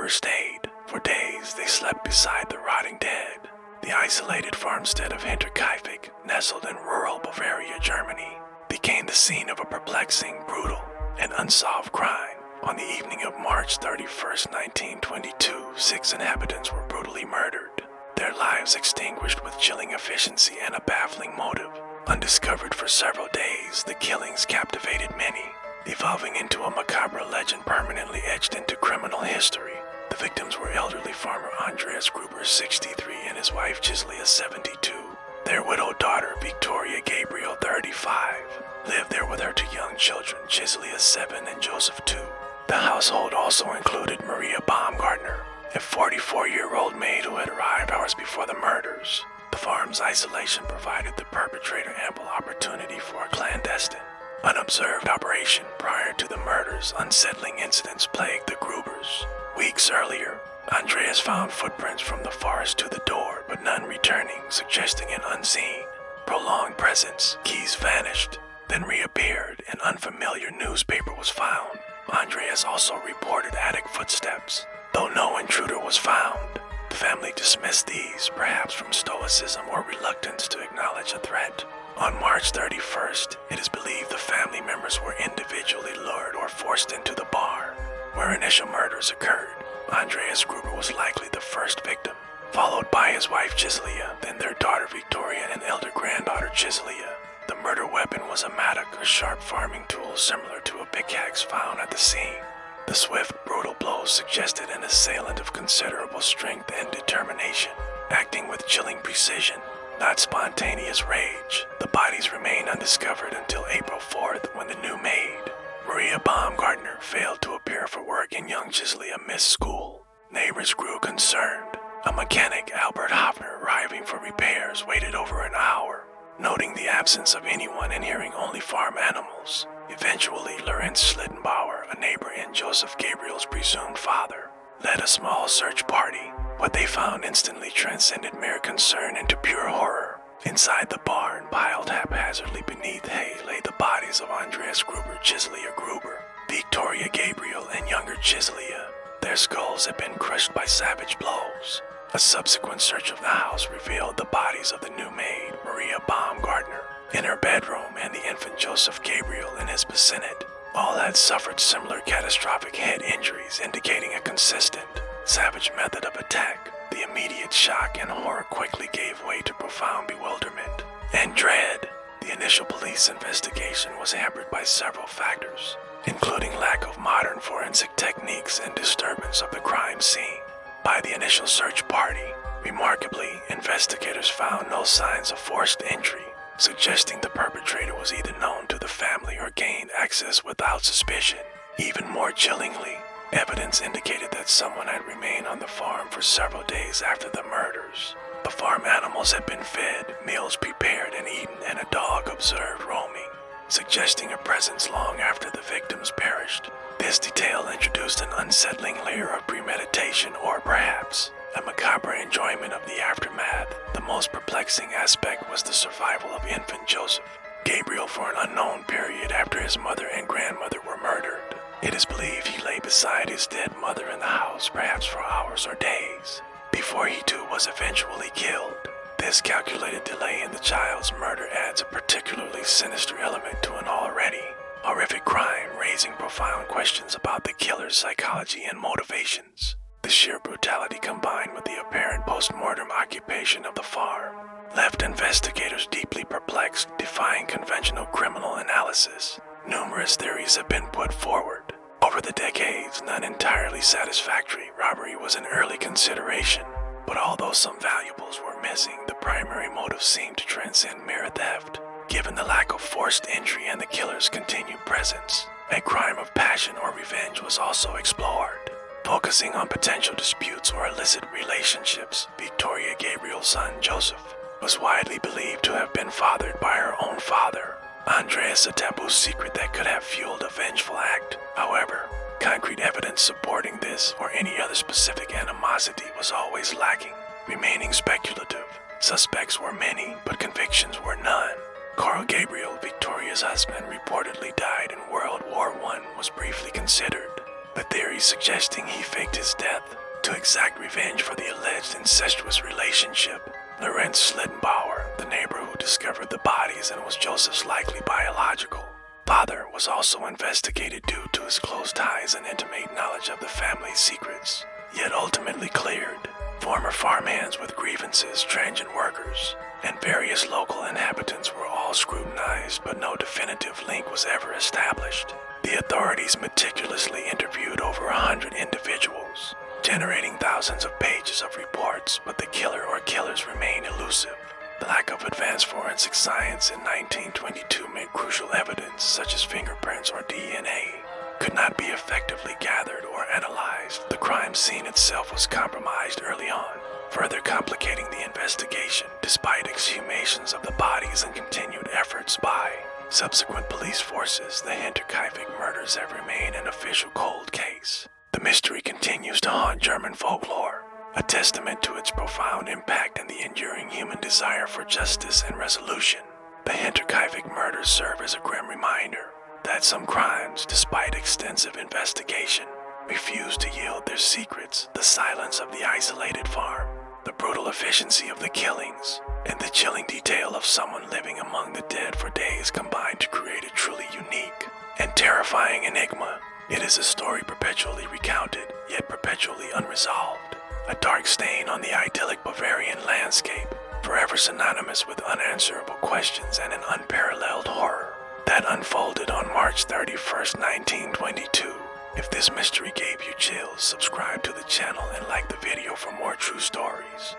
murderers stayed. For days, they slept beside the rotting dead. The isolated farmstead of Hinterkaifeck, nestled in rural Bavaria, Germany, became the scene of a perplexing, brutal, and unsolved crime. On the evening of March 31st, 1922, 6 inhabitants were brutally murdered, their lives extinguished with chilling efficiency and a baffling motive. Undiscovered for several days, the killings captivated many, evolving into a macabre legend permanently etched into criminal history. The victims were elderly farmer Andreas Gruber, 63, and his wife Gislia, 72. Their widowed daughter, Victoria Gabriel, 35, lived there with her 2 young children, Gislia, 7, and Joseph, 2. The household also included Maria Baumgartner, a 44-year-old maid who had arrived hours before the murders. The farm's isolation provided the perpetrator ample opportunity for a clandestine, unobserved operation. Prior to the murders, unsettling incidents plagued the Grubers. Weeks earlier, Andreas found footprints from the forest to the door, but none returning, suggesting an unseen, prolonged presence. Keys vanished, then reappeared. An unfamiliar newspaper was found. Andreas also reported attic footsteps, though no intruder was found. The family dismissed these, perhaps from stoicism or reluctance to acknowledge a threat. On March 31st, it is believed the family members were individually lured or forced into the bar where initial murders occurred. Andreas Gruber was likely the first victim, followed by his wife Gislia, then their daughter Victoria and elder granddaughter Gislia. The murder weapon was a mattock, a sharp farming tool similar to a pickaxe found at the scene. The swift, brutal blows suggested an assailant of considerable strength and determination, acting with chilling precision, not spontaneous rage. The bodies remained undiscovered until April 4th, when the new maid, Maria Baumgartner, failed to appear for work and young Gislia missed school. Neighbors grew concerned. A mechanic, Albert Hoffner, arriving for repairs, waited over an hour, noting the absence of anyone and hearing only farm animals. Eventually, Lorenz Schlittenbauer, a neighbor and Joseph Gabriel's presumed father, led a small search party. What they found instantly transcended mere concern into pure horror. Inside the barn, piled haphazardly beneath hay, lay the bodies of Andreas Gruber, Gislia Gruber, Victoria Gabriel, and younger Gislia. Their skulls had been crushed by savage blows. A subsequent search of the house revealed the bodies of the new maid, Maria Baumgartner, in her bedroom, and the infant Joseph Gabriel in his bassinet. All had suffered similar catastrophic head injuries, indicating a consistent, savage method of attack. The immediate shock and horror quickly gave way to profound bewilderment and dread. The initial police investigation was hampered by several factors, including lack of modern forensic techniques and disturbance of the crime scene. By the initial search party, remarkably, investigators found no signs of forced entry, suggesting the perpetrator was either known to the family or gained access without suspicion. Even more chillingly, evidence indicated that someone had remained on the farm for several days after the murders. The farm animals had been fed, meals prepared and eaten, and a dog observed roaming, suggesting a presence long after the victims perished. This detail introduced an unsettling layer of premeditation or perhaps a macabre enjoyment of the aftermath. The most perplexing aspect was the survival of infant Joseph Gabriel for an unknown period after his mother and grandmother were murdered. It is believed he lay beside his dead mother in the house, perhaps for hours or days, before he too was eventually killed. This calculated delay in the child's murder adds a particularly sinister element to an already horrific crime, raising profound questions about the killer's psychology and motivations. The sheer brutality combined with the apparent post-mortem occupation of the farm left investigators deeply perplexed, defying conventional criminal analysis. Numerous theories have been put forward. Over the decades, none entirely satisfactory. Robbery was an early consideration, but although some valuables were missing, the primary motive seemed to transcend mere theft. Given the lack of forced entry and the killer's continued presence, a crime of passion or revenge was also explored. Focusing on potential disputes or illicit relationships, Victoria Gabriel's son, Joseph, was widely believed to have been fathered by her own father, Andreas, a taboo secret that could have fueled a vengeful act. However, concrete evidence supporting this or any other specific animosity was always lacking, remaining speculative. Suspects were many, but convictions were none. Carl Gabriel, Victoria's husband, reportedly died in World War I, was briefly considered, the theory suggesting he faked his death to exact revenge for the alleged incestuous relationship. Lorenz Schlittenbauer, the neighbor who discovered the bodies and was Joseph's likely biological father, was also investigated due to his close ties and intimate knowledge of the family's secrets, yet ultimately cleared. Former farmhands with grievances, transient workers, and various local inhabitants were all scrutinized, but no definitive link was ever established. The authorities meticulously interviewed over 100 individuals, generating thousands of pages of reports, but the killer or killers remain elusive. The lack of advanced forensic science in 1922 meant crucial evidence, such as fingerprints or DNA, could not be effectively gathered or analyzed. The crime scene itself was compromised early on, further complicating the investigation, despite exhumations of the bodies and continued efforts by subsequent police forces. The Hinterkaifeck murders have remained an official cold case. The mystery continues to haunt German folklore, a testament to its profound impact and the enduring human desire for justice and resolution. The Hinterkaifeck murders serve as a grim reminder that some crimes, despite extensive investigation, refuse to yield their secrets. The silence of the isolated farm, the brutal efficiency of the killings, and the chilling detail of someone living among the dead for days combine to create a truly unique and terrifying enigma. It is a story perpetually recounted, yet perpetually unresolved. A dark stain on the idyllic Bavarian landscape, forever synonymous with unanswerable questions and an unparalleled horror that unfolded on March 31st, 1922. If this mystery gave you chills, subscribe to the channel and like the video for more true stories.